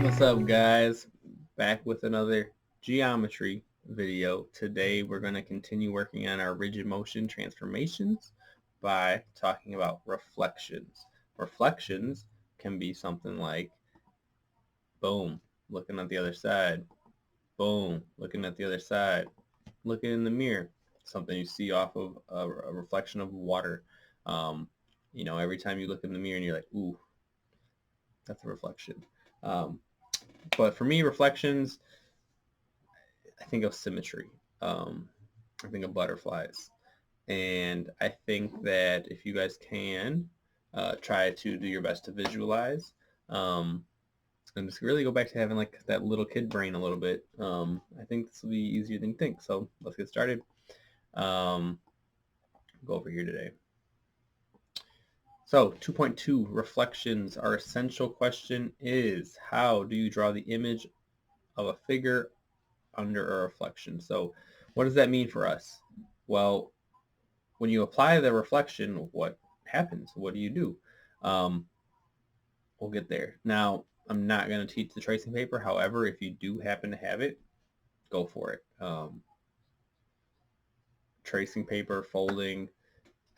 What's up, guys? Back with another geometry video. Today we're going to continue working on our rigid motion transformations by talking about reflections. Reflections can be something like boom, looking at the other side, boom, looking at the other side, looking in the mirror, something you see off of a reflection of water. Every time you look in the mirror and you're like, ooh, that's a reflection. But for me, reflections, I think of symmetry. I think of butterflies. And I think that if you guys can try to do your best to visualize and just really go back to having like that little kid brain a little bit, I think this will be easier than you think. So let's get started. Go over here today. So 2.2 reflections. Our essential question is, how do you draw the image of a figure under a reflection? So what does that mean for us? Well, when you apply the reflection, what happens? What do you do? We'll get there. Now, I'm not going to teach the tracing paper. However, if you do happen to have it, go for it. Tracing paper, folding,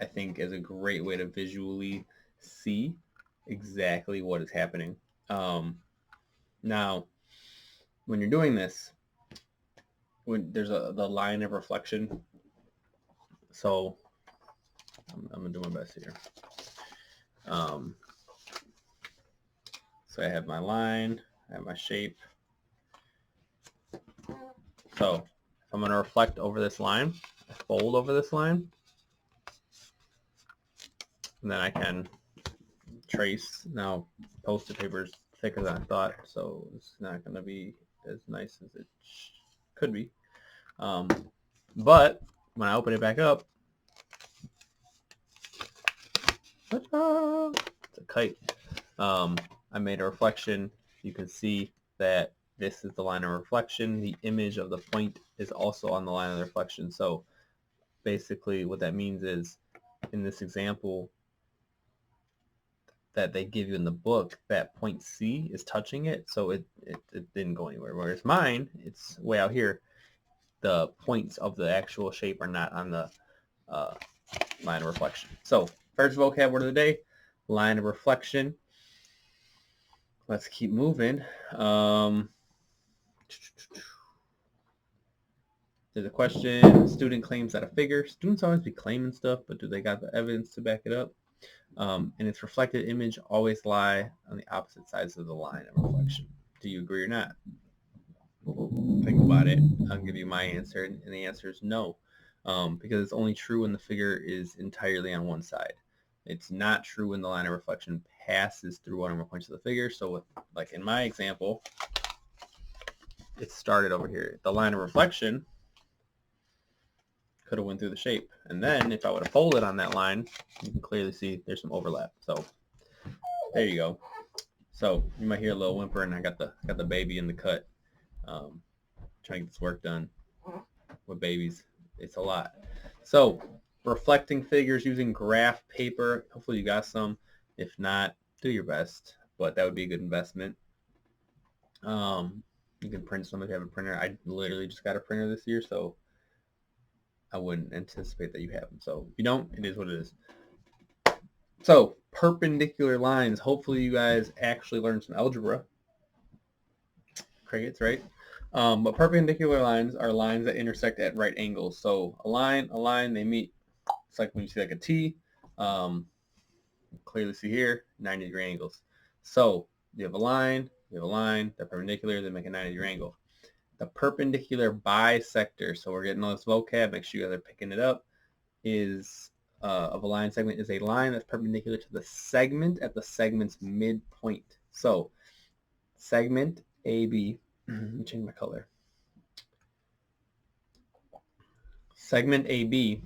I think is a great way to visually see exactly what is happening. Now, when you're doing this, when there's the line of reflection, so I'm gonna do my best here. So I have my line, I have my shape. So if I'm gonna reflect over this line, I fold over this line, and then I can trace. Now, post-it paper is thicker than I thought, so it's not gonna be as nice as it could be. But when I open it back up, it's a kite. I made a reflection. You can see that this is the line of reflection. The image of the point is also on the line of the reflection. So basically what that means is, in this example that they give you in the book, that point C is touching it, so it didn't go anywhere. Whereas mine, it's way out here. The points of the actual shape are not on the line of reflection. So first vocab word of the day, line of reflection. Let's keep moving. There's a question. Student claims that a figure. Students always be claiming stuff, but do they got the evidence to back it up? And its reflected image always lie on the opposite sides of the line of reflection. Do you agree or not? Think about it. I'll give you my answer, and the answer is no, because it's only true when the figure is entirely on one side. It's not true when the line of reflection passes through one or more points of the figure. So with, like in my example, it started over here. The line of reflection could have went through the shape. And then if I would have folded on that line, you can clearly see there's some overlap. So there you go. So you might hear a little whimper, and I got the baby in the cut. Trying to get this work done with babies. It's a lot. So reflecting figures using graph paper. Hopefully you got some. If not, do your best, but that would be a good investment. You can print some if you have a printer. I literally just got a printer this year, so I wouldn't anticipate that you have them. So if you don't, it is what it is. So perpendicular lines. Hopefully you guys actually learned some algebra. Crickets, right? But perpendicular lines are lines that intersect at right angles. So a line, they meet. It's like when you see like a T. Clearly see here, 90-degree angles. So you have a line, they're perpendicular, they make a 90-degree angle. The perpendicular bisector, so we're getting all this vocab, make sure you guys are picking it up, is of a line segment is a line that's perpendicular to the segment at the segment's midpoint. So segment AB, let me change my color. Segment AB,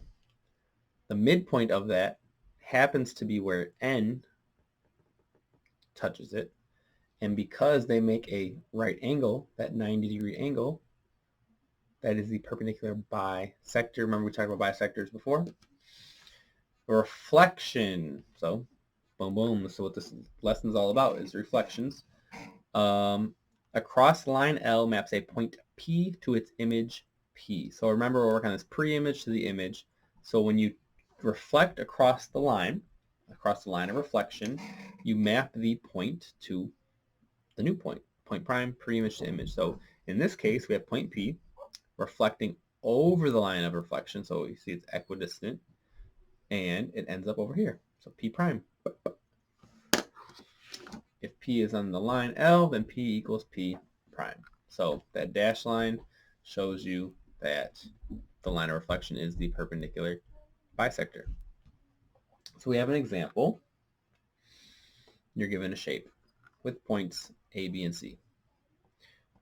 the midpoint of that happens to be where N touches it. And because they make a right angle, that 90-degree angle, That is the perpendicular bisector. Remember we talked about bisectors before? Reflection. So, boom, boom. So what this lesson is all about is reflections. Across line L maps a point P to its image P. So remember we're working on this pre-image to the image. So when you reflect across the line of reflection, you map the point to the new point prime, pre-image to image. So in this case, we have point P reflecting over the line of reflection. So you see it's equidistant, and it ends up over here. So P prime. If P is on the line L, then P equals P prime. So that dashed line shows you that the line of reflection is the perpendicular bisector. So we have an example. You're given a shape with points A, B, and C.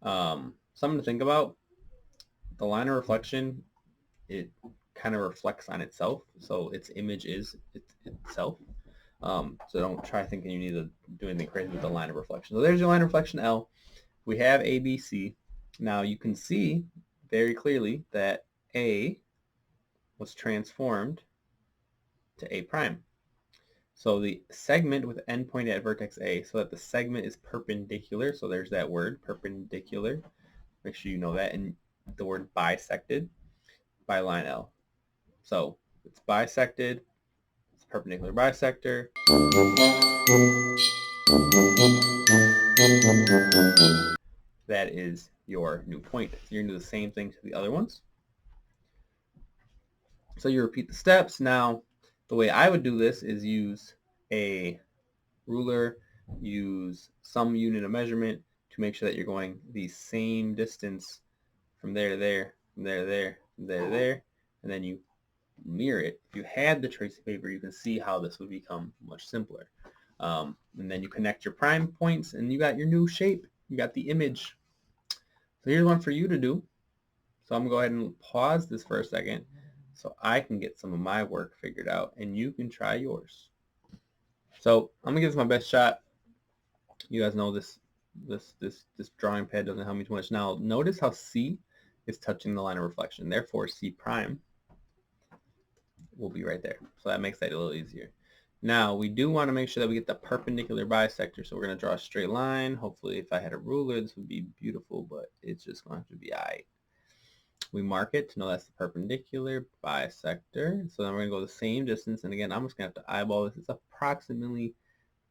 Something to think about. The line of reflection, it kind of reflects on itself. So its image is itself. So don't try thinking you need to do anything crazy with the line of reflection. So there's your line of reflection L. We have A, B, C. Now you can see very clearly that A was transformed to A prime. So the segment with endpoint at vertex A, so that the segment is perpendicular. So there's that word, perpendicular. Make sure you know that. And the word bisected by line L. So it's bisected. It's perpendicular bisector. That is your new point. So you're going to do the same thing to the other ones. So you repeat the steps. Now, the way I would do this is use a ruler, use some unit of measurement to make sure that you're going the same distance from there to there, from there to there, from there to there, and then you mirror it. If you had the tracing paper, you can see how this would become much simpler. And then you connect your prime points, and you got your new shape. You got the image. So here's one for you to do. So I'm going to go ahead and pause this for a second so I can get some of my work figured out, and you can try yours. So I'm going to give this my best shot. You guys know this drawing pad doesn't help me too much. Now notice how C is touching the line of reflection. Therefore, C prime will be right there. So that makes that a little easier. Now, we do want to make sure that we get the perpendicular bisector. So we're going to draw a straight line. Hopefully, if I had a ruler, this would be beautiful, but it's just going to have to be I. We mark it to know that's the perpendicular bisector. So then we're going to go the same distance. And again, I'm just going to have to eyeball this. It's approximately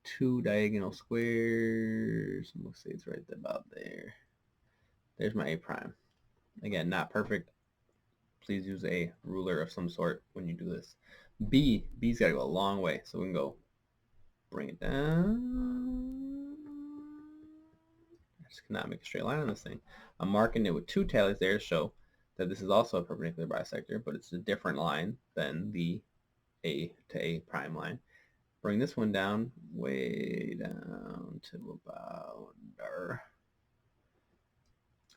2 diagonal squares. We'll say it's right about there. There's my A prime. Again, not perfect. Please use a ruler of some sort when you do this. B's got to go a long way. So we can go bring it down. I just cannot make a straight line on this thing. I'm marking it with 2 tallies there to show that this is also a perpendicular bisector, but it's a different line than the A to A prime line. Bring this one down, way down to about there.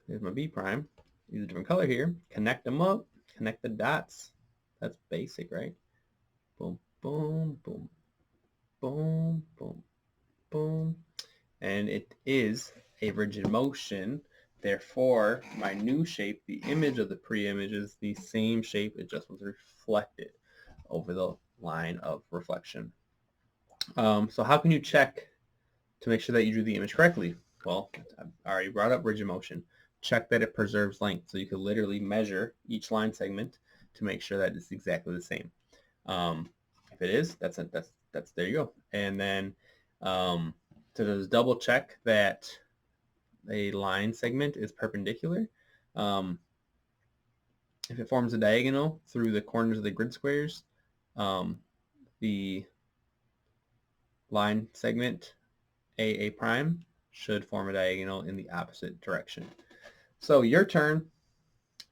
There's my B prime. Use a different color here. Connect them up. Connect the dots. That's basic, right? Boom, boom, boom, boom, boom, boom. And it is a rigid motion. Therefore, my new shape, the image of the pre-image, is the same shape. It just was reflected over the line of reflection. So how can you check to make sure that you drew the image correctly? Well, I've already brought up rigid motion. Check that it preserves length. So you could literally measure each line segment to make sure that it's exactly the same. If it is, that's there you go. And then to just double check that a line segment is perpendicular, if it forms a diagonal through the corners of the grid squares, the line segment A prime should form a diagonal in the opposite direction. So your turn.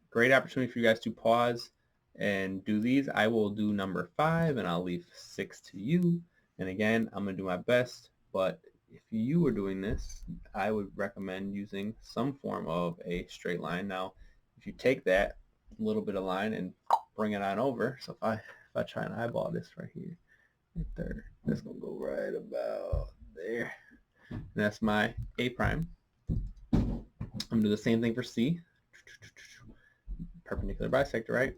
Great opportunity for you guys to pause and do these. I will do number 5 and I'll leave 6 to you. And again, I'm going to do my best, but if you were doing this, I would recommend using some form of a straight line. Now, if you take that little bit of line and bring it on over, so if I try and eyeball this right here, right there, that's going to go right about there. And that's my A prime. I'm going to do the same thing for C. perpendicular bisector, right?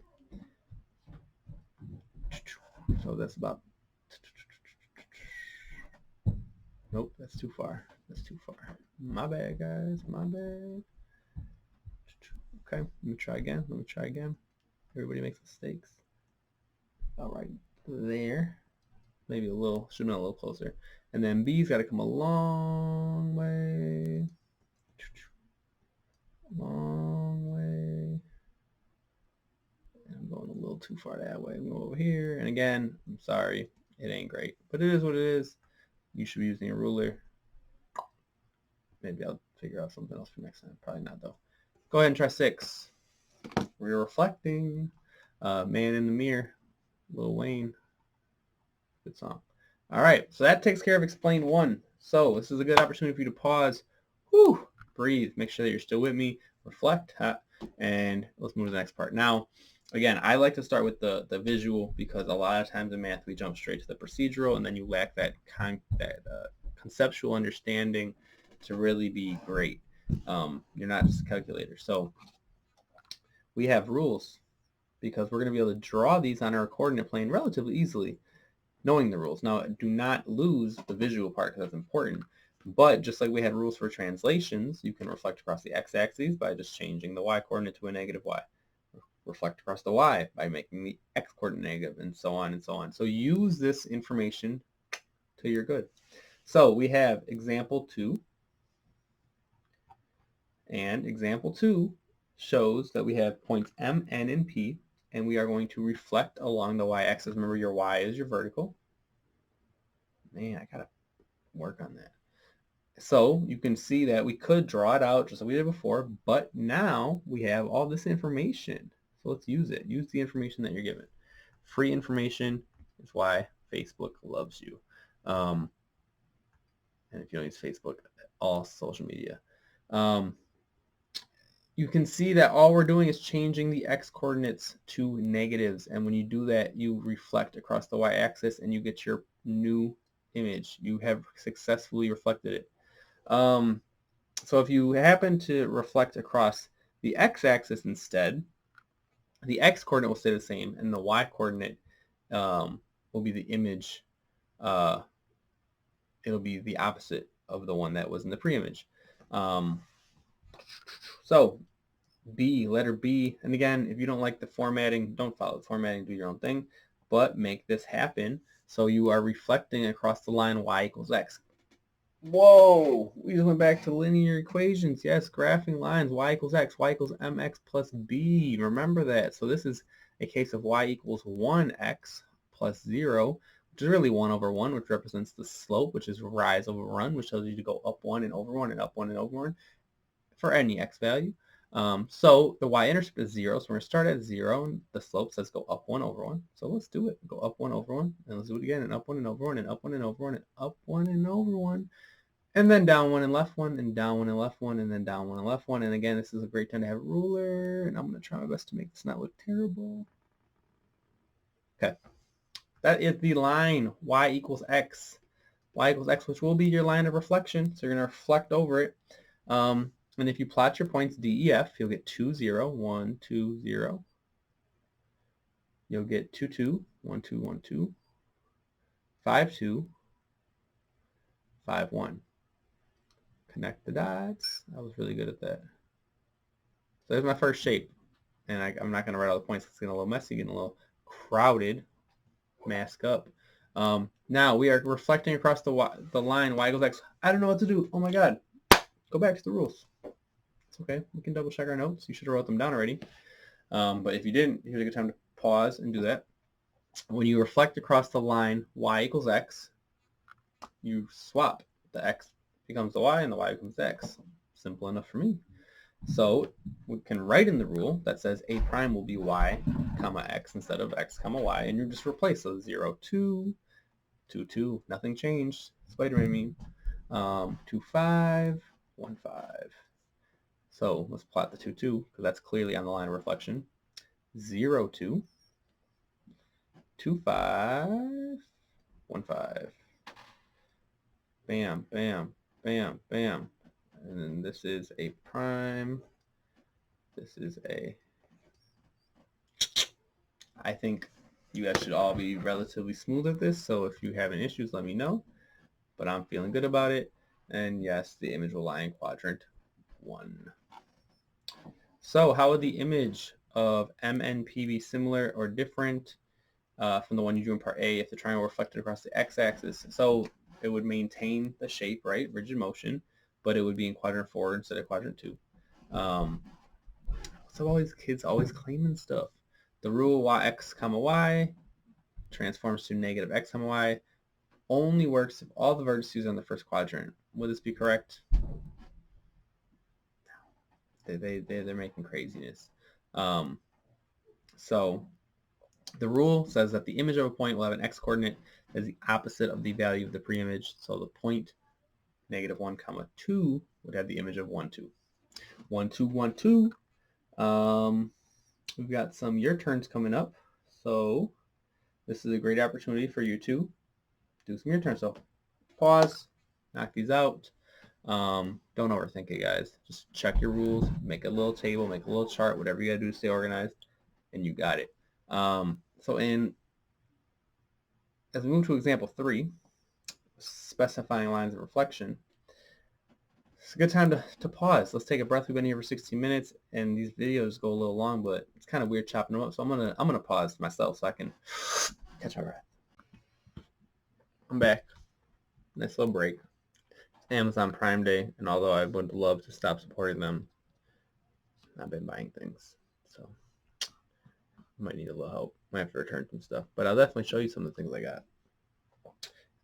So that's about, nope, that's too far. That's too far. My bad, guys, my bad. Okay, let me try again. Everybody makes mistakes. All right, there. Maybe a little, should have been a little closer. And then B's got to come a long way. Long way. And I'm going a little too far that way. I'm going over here. And again, I'm sorry, it ain't great. But it is what it is. You should be using a ruler. Maybe I'll figure out something else for next time. Probably not, though. Go ahead and try 6. We're reflecting. Man in the Mirror. Lil Wayne. Good song. All right, so that takes care of explain 1. So this is a good opportunity for you to pause. Whew, breathe. Make sure that you're still with me. Reflect. And let's move to the next part. Now, again, I like to start with the visual because a lot of times in math we jump straight to the procedural, and then you lack that conceptual understanding to really be great. You're not just a calculator. So we have rules because we're going to be able to draw these on our coordinate plane relatively easily, knowing the rules. Now, do not lose the visual part because that's important. But just like we had rules for translations, you can reflect across the x-axis by just changing the y-coordinate to a negative y. Reflect across the y by making the x-coordinate negative, and so on and so on. So use this information till you're good. So we have example 2. And example 2 shows that we have points M, N, and P, and we are going to reflect along the y-axis. Remember, your y is your vertical. Man, I gotta work on that. So you can see that we could draw it out just like we did before, but now we have all this information. So let's use it. Use the information that you're given. Free information is why Facebook loves you. And if you don't use Facebook, all social media. You can see that all we're doing is changing the x-coordinates to negatives. And when you do that, you reflect across the y-axis and you get your new image. You have successfully reflected it. So if you happen to reflect across the x-axis instead, the x-coordinate will stay the same, and the y-coordinate will be the image. It'll be the opposite of the one that was in the pre-image. So B, letter B, and again, if you don't like the formatting, don't follow the formatting, do your own thing, but make this happen. So you are reflecting across the line y equals x. Whoa, we just went back to linear equations. Yes, graphing lines, y equals x, y equals mx plus b. Remember that. So this is a case of y equals 1x plus 0, which is really 1 over 1, which represents the slope, which is rise over run, which tells you to go up 1 and over 1 and up 1 and over 1 for any x value. So the y-intercept is 0, so we're going to start at 0, and the slope says go up 1 over 1. So let's do it. Go up 1 over 1, and let's do it again, and up 1 and over 1, and up 1 and over 1, and up 1 and over 1. And then down 1 and left 1, and down 1 and left 1, and then down 1 and left 1. And again, this is a great time to have a ruler, and I'm going to try my best to make this not look terrible. Okay. That is the line y equals x. Y equals x, which will be your line of reflection. So you're going to reflect over it. And if you plot your points D, E, F, you'll get 2, 0, 1, 2, 0. You'll get 2, 2, 1, 2, 1, 2, 5, 2, 5, 1. Connect the dots. I was really good at that. So there's my first shape. And I'm not going to write all the points. It's getting a little messy, getting a little crowded. Mask up. Now we are reflecting across the line y equals x. I don't know what to do. Oh my god. Go back to the rules. It's okay. We can double check our notes. You should have wrote them down already. But if you didn't, here's a good time to pause and do that. When you reflect across the line y equals x, you swap. The x becomes the y and the y becomes the x. Simple enough for me. So we can write in the rule that says a prime will be y comma x instead of x comma y, and you just replace those 0, 2, 2, 2, nothing changed, Spider-Man meme, 2, 5, 1, 5. So let's plot the 2, 2, because that's clearly on the line of reflection. 0, 2, 2, 5, 1, 5. Bam, bam, bam, bam. And then this is a prime. This is a I think you guys should all be relatively smooth at this, so if you have any issues, let me know. But I'm feeling good about it. And yes, the image will lie in quadrant 1. So how would the image of MNP be similar or different from the one you drew in part A if the triangle reflected across the x-axis? So it would maintain the shape, right? Rigid motion, but it would be in quadrant 4 instead of quadrant 2. So all these kids always claiming stuff. The rule y x comma y transforms to negative x comma y only works if all the vertices are in the first quadrant. Would this be correct? They're making craziness. So the rule says that the image of a point will have an x-coordinate that is the opposite of the value of the pre-image. So the point negative 1 comma 2 would have the image of 1, 2. 1, 2, 1, 2. We've got some your turns coming up. So this is a great opportunity for you to do some your turns. So pause, knock these out. Don't overthink it, guys. Just check your rules, make a little table, make a little chart, whatever you gotta do to stay organized, and you got it. So as we move to example 3, specifying lines of reflection, it's a good time to pause. Let's take a breath. We've been here for 16 minutes, and these videos go a little long, but it's kind of weird chopping them up. So I'm gonna pause myself so I can catch my breath. I'm back. Nice little break. Amazon Prime Day, and although I would love to stop supporting them, I've been buying things, so I might need a little help. Might have to return some stuff, but I'll definitely show you some of the things I got.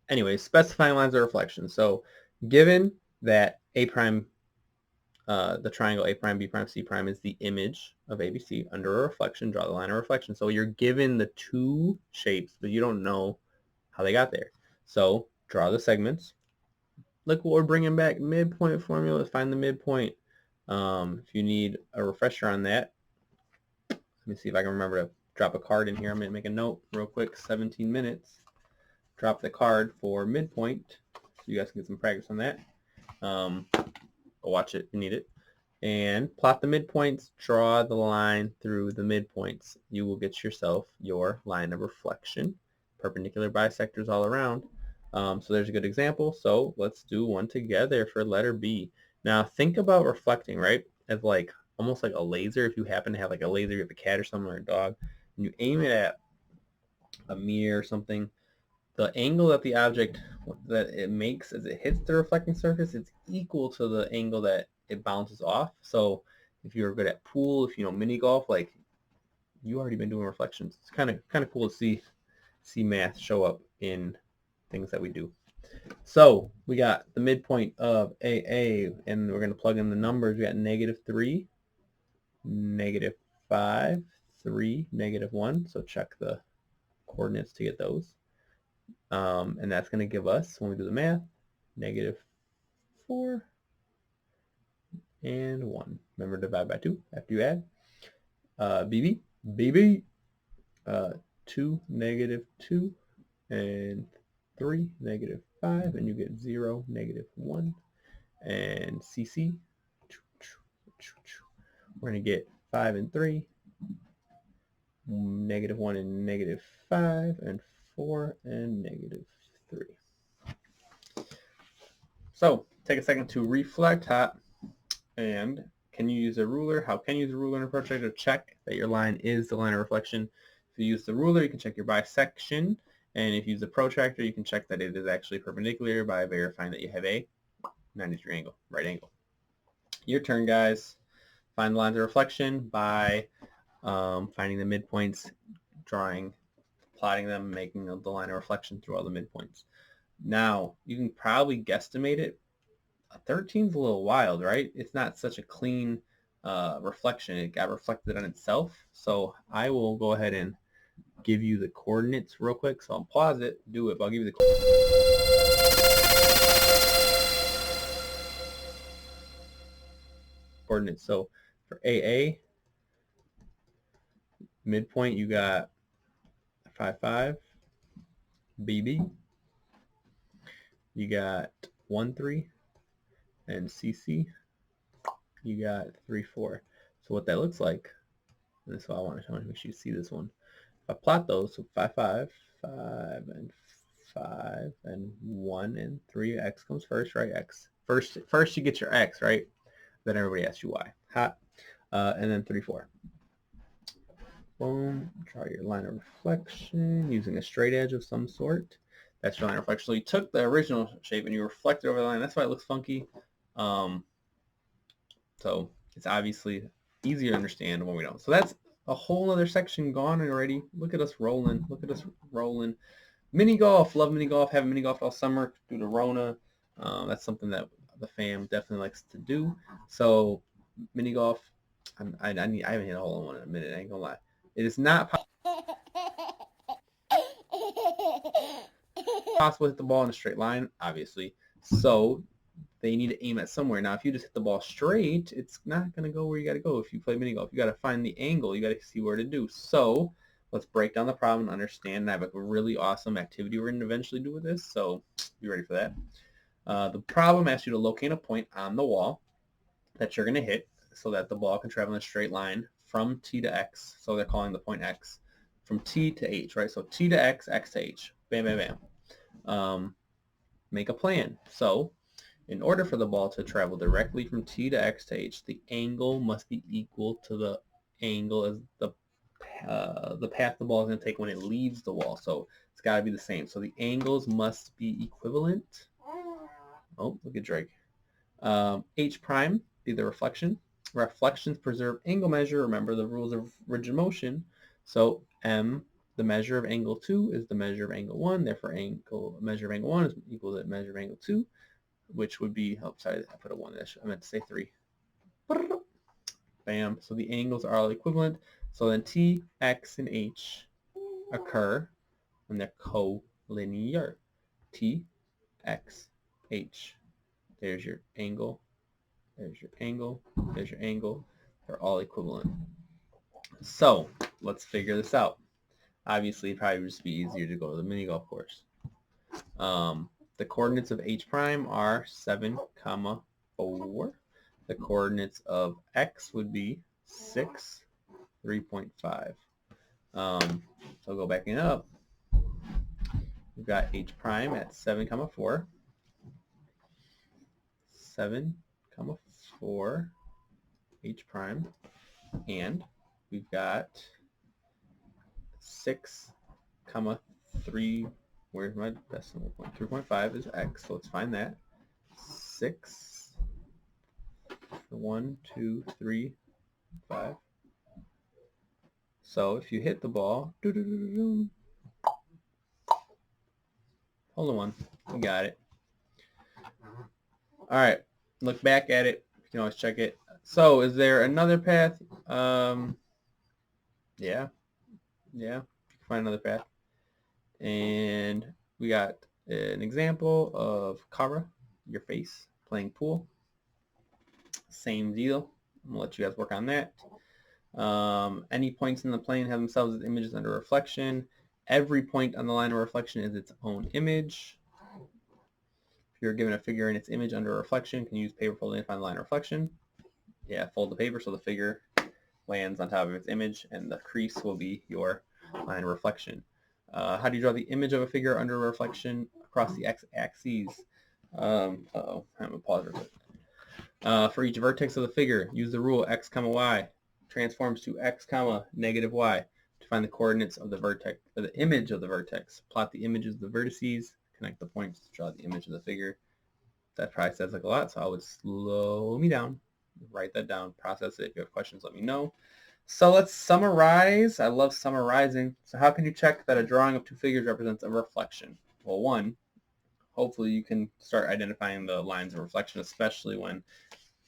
Anyway, specifying lines of reflection. So given that A prime, the triangle A prime, B prime, C prime is the image of ABC under a reflection, draw the line of reflection. So you're given the two shapes, but you don't know how they got there. So draw the segments. Look what we're bringing back, midpoint formula, find the midpoint. If you need a refresher on that, let me see if I can remember to drop a card in here. I'm going to make a note real quick, 17 minutes. Drop the card for midpoint so you guys can get some practice on that. Go watch it if you need it. And plot the midpoints, draw the line through the midpoints. You will get yourself your line of reflection, perpendicular bisectors all around. So there's a good example. So let's do one together for letter B. Now think about reflecting, right? As like almost like a laser. If you happen to have like a laser, you have a cat or something or a dog, and you aim it at a mirror or something, the angle that the object that it makes as it hits the reflecting surface, it's equal to the angle that it bounces off. So if you're good at pool, if you know mini golf, like you already been doing reflections. It's kind of cool to see math show up in things that we do. So we got the midpoint of AA, and we're going to plug in the numbers. We got -3, -5, 3, -1. So check the coordinates to get those. And that's going to give us, when we do the math, -4 and 1. Remember to divide by 2 after you add. BB, 2, -2, and 3, -5, and you get 0, -1. And CC, we're going to get 5 and 3, -1 and -5, and 4 and -3. So take a second to reflect, and can you use a ruler? How can you use a ruler in a protractor to check that your line is the line of reflection? If you use the ruler, you can check your bisection, and if you use the protractor, you can check that it is actually perpendicular by verifying that you have a 90-degree angle, right angle. Your turn, guys. Find the lines of reflection by finding the midpoints, plotting them, making the line of reflection through all the midpoints. Now, you can probably guesstimate it. A 13 is a little wild, right? It's not such a clean reflection. It got reflected on itself. So I will go ahead and give you the coordinates real quick. So I'll pause it, do it, but I'll give you the coordinates. So for AA, midpoint, you got 5, 5. BB, you got 1, 3. And CC, you got 3, 4. So what that looks like, and this is why I want to make sure you see this one. I plot those, so 5, 5, 5, and 5, and 1, and 3. X comes first, right? X. First you get your X, right? Then everybody asks you Y. Hot. And then 3, 4. Boom. Draw your line of reflection using a straight edge of some sort. That's your line of reflection. So you took the original shape and you reflected over the line. That's why it looks funky. So it's obviously easier to understand when we don't. So that's a whole other section gone already. Look at us rolling. Look at us rolling. Mini golf. Love mini golf. Haven't mini golfed all summer due to Rona. That's something that the fam definitely likes to do. So mini golf. I haven't hit a hole in one in a minute. I ain't gonna lie. It is not possible to hit the ball in a straight line, obviously. So they need to aim at somewhere. Now, if you just hit the ball straight, it's not going to go where you got to go. If you play mini golf, you got to find the angle. You got to see where to do. So let's break down the problem and understand. And I have a really awesome activity we're going to eventually do with this. So be ready for that. The problem asks you to locate a point on the wall that you're going to hit so that the ball can travel in a straight line from T to X. So they're calling the point X. From T to H, right? So T to X, X to H. Bam, bam, bam. Make a plan. So in order for the ball to travel directly from T to X to H, the angle must be equal to the angle as the path the ball is going to take when it leaves the wall. So it's got to be the same. So the angles must be equivalent. Oh, look at Drake. H prime be the reflection. Reflections preserve angle measure. Remember the rules of rigid motion. So M, the measure of angle 2, is the measure of angle 1. Therefore, measure of angle 1 is equal to the measure of angle 2, which would be, oh, sorry, I put a 1 there. I meant to say 3. Bam. So the angles are all equivalent. So then T, X, and H occur when they're collinear. T, X, H. There's your angle. There's your angle. There's your angle. They're all equivalent. So let's figure this out. Obviously, it'd probably just be easier to go to the mini golf course. The coordinates of H prime are 7, 4. The coordinates of X would be 6, 3.5. So go backing up. We've got H prime at 7, 4. 7, 4. H prime. And we've got 6, 3. Where's my decimal point? 3.5 is X, so let's find that. 6, 1, 2, 3, 5. So if you hit the ball, hold on one, you got it. All right, look back at it. You can always check it. So is there another path? Yeah, you can find another path. And we got an example of Kara, your face, playing pool. Same deal. I'm gonna let you guys work on that. Any points in the plane have themselves as images under reflection. Every point on the line of reflection is its own image. If you're given a figure and its image under reflection, can you use paper folding to find the line of reflection? Yeah, fold the paper so the figure lands on top of its image, and the crease will be your line of reflection. How do you draw the image of a figure under reflection across the x-axis? I'm going to pause real quick. For each vertex of the figure, use the rule x, y transforms to x, negative y to find the coordinates of the vertex, or the image of the vertex. Plot the images of the vertices, connect the points to draw the image of the figure. That probably says like a lot, so I would slow me down, write that down, process it. If you have questions, let me know. So let's summarize. I love summarizing. So how can you check that a drawing of two figures represents a reflection? Well, one, hopefully you can start identifying the lines of reflection, especially when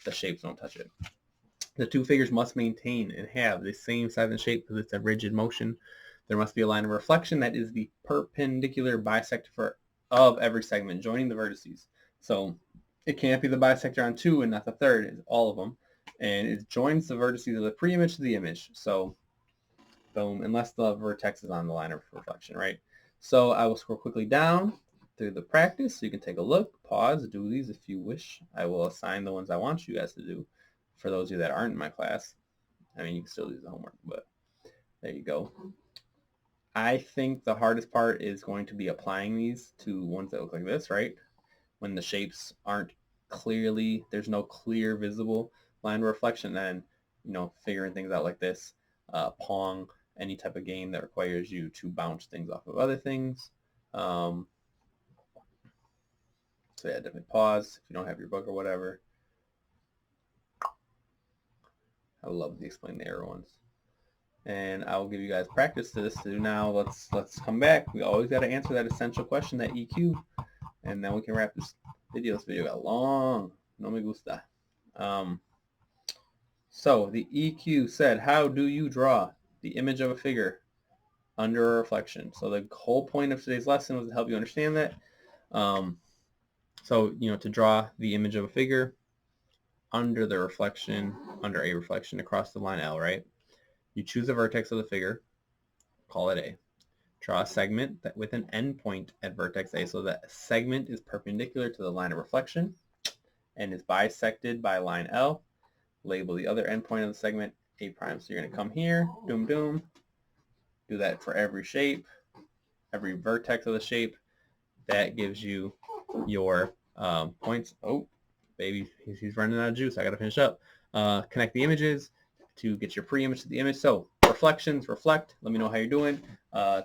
the shapes don't touch it. The two figures must maintain and have the same size and shape because it's a rigid motion. There must be a line of reflection that is the perpendicular bisector of every segment, joining the vertices. So it can't be the bisector on 2 and not the third. It's all of them. And it joins the vertices of the pre-image to the image. So boom, unless the vertex is on the line of reflection, right? So I will scroll quickly down through the practice so you can take a look, pause, do these if you wish. I will assign the ones I want you guys to do for those of you that aren't in my class. I mean, you can still do the homework, but there you go. I think the hardest part is going to be applying these to ones that look like this, right? When the shapes aren't clearly, there's no clear visible line of reflection, then, figuring things out like this, Pong, any type of game that requires you to bounce things off of other things. So yeah, definitely pause if you don't have your book or whatever. I love the explain the error ones. And I will give you guys practice to this to do now. Let's come back. We always got to answer that essential question, that EQ, and then we can wrap this video. This video got long. No me gusta. So the EQ said, how do you draw the image of a figure under a reflection? So the whole point of today's lesson was to help you understand that. So, to draw the image of a figure under a reflection across the line L, right? You choose a vertex of the figure, call it A. Draw a segment with an endpoint at vertex A, so that segment is perpendicular to the line of reflection and is bisected by line L. Label the other endpoint of the segment A prime. So you're going to come here, doom, doom, do that for every shape, every vertex of the shape. That gives you your points. Oh, baby, he's running out of juice. I got to finish up. Connect the images to get your pre-image to the image. So reflections, reflect. Let me know how you're doing.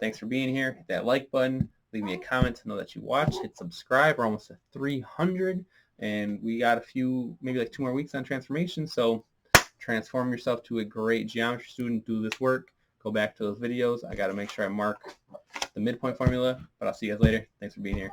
Thanks for being here. Hit that like button. Leave me a comment to know that you watched. Hit subscribe. We're almost at 300. And we got a few, maybe like 2 more weeks on transformation. So transform yourself to a great geometry student. Do this work. Go back to those videos. I got to make sure I mark the midpoint formula. But I'll see you guys later. Thanks for being here.